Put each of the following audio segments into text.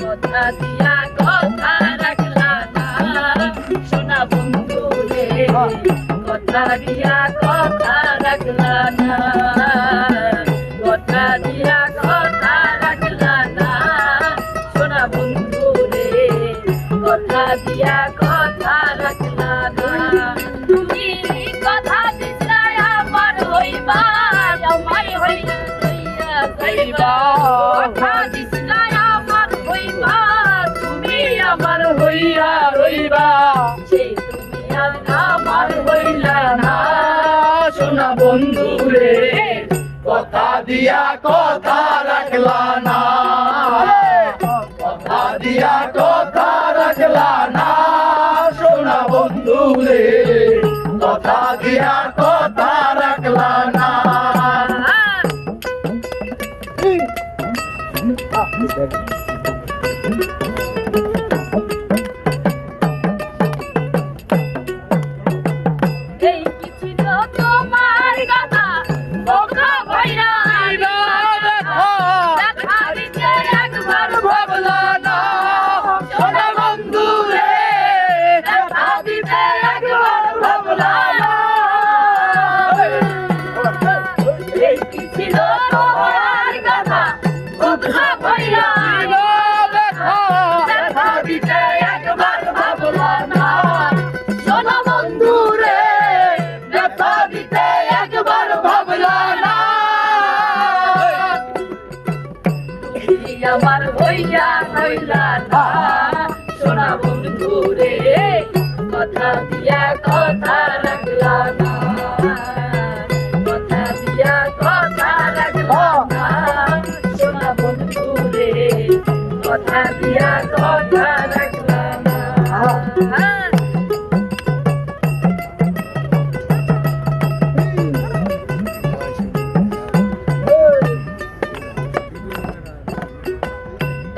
কথা দিয়া কথা রাখলা না সোনা বন্ধু রে কথা দিয়া কথা রাখলা না কথা দিয়া কথা রাখলা না সোনা বন্ধু রে কথা দিয়া কথা রাখলা না তুমি কথা দিছা আমার হইবা আমার হইয়া যাইবা কথা দিছা আমার হইবা তুমি আমার হইয়া রইবা সেই তুমি আর আমার হইলা না সোনা বন্ধু রে কথা দিয়া কথা রাখলা না কথা দিয়া কথা রাখলা না সোনা বন্ধু রে কথা দিয়া কথা রাখলা না এই কি ছিল তোমার কথা বোকা ভাইরা দেখা দিতে একবার ভাবলা না সোনা বন্ধু রে দেখা দিতে একবার ভাবলা না এই কি ছিল তোমার কথা বোকা ভাইরা দেখা দিতে একবার ভাবলা না সোনা বন্ধু রে দেখা দিতে একবার ভাবলা না তুমি আমার হইয়া হইলা না সোনা বন্ধু রে কথা দিয়া কথা রাখলা না কথা দিয়া কথা রাখলা না সোনা বন্ধু রে কথা দিয়া কথা রাখলা না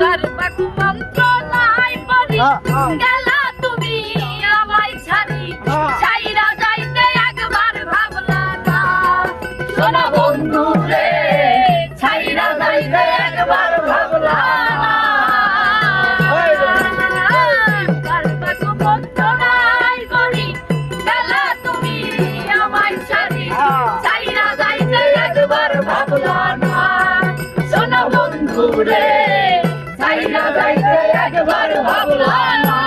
গর্ভকু মন্ত্রণায় পড়ি গেলা তুমি আমায় ছাড়ি ছাইরা যাইতে একবার ভাবলা না সোনা বন্ধু রে ছাইরা যাইতে একবার ভাবলা না গর্ভকু মন্ত্রণায় পড়ি গেলা তুমি আমায় ছাড়ি ছাইরা যাইতে একবার ভাবলা না সোনা বন্ধু রে ছাইরা যাইতে একবার ভাবলা না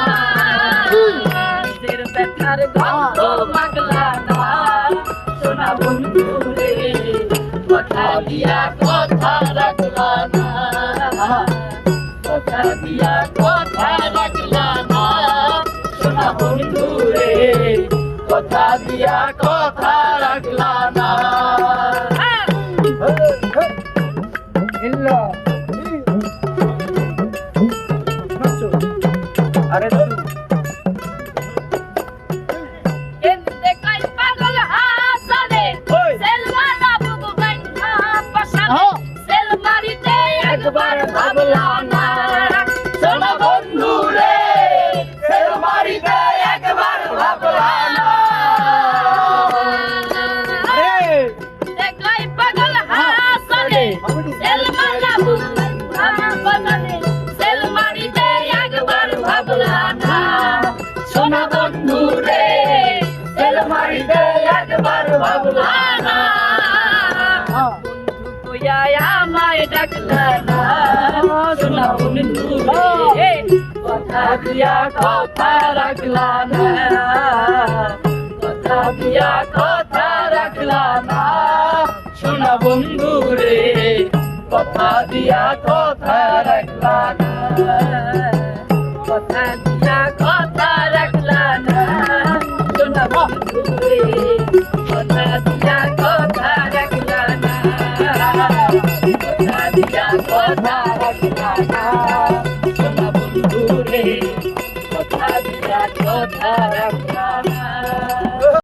নিজের ব্যথার গন্ধ মাগলা না সোনা বন্ধু রে কথা দিয়া কথা রাখলা না কথা দিয়া কথা রাখলা না সোনা বন্ধু রে কথা দিয়া কথা রাখলা না আরে এমতে কাই পাগল হাসানে সেলমানা বুবু গাইনা পাশানে সেলমারিতে একবার ভাবলা না সোনা বন্ধু রে সেলমারিতে একবার ভাবলা না দেখাই পাগল হাসানে সেলমানা বুবু গাইনা পাশানে সেলমারিতে একবার ভাবলা না সোনা বন্ধু রে সেলমারিতে একবার ভাবলা না বন্ধু কইয়া আমায় ডাকলা না সোনা বন্ধু রে কথা দিয়া কথা রাখলা না কথা দিয়া কথা রাখলা না সোনা বন্ধু রে কথা দিয়া কথা রাখলা না কথা দিয়া কথা রাখলা না সোনা বন্ধু রে কথা দিয়া কথা রাখলা না কথা দিয়া কথা রাখলা না সোনা বন্ধু রে কথা দিয়া কথা রাখলা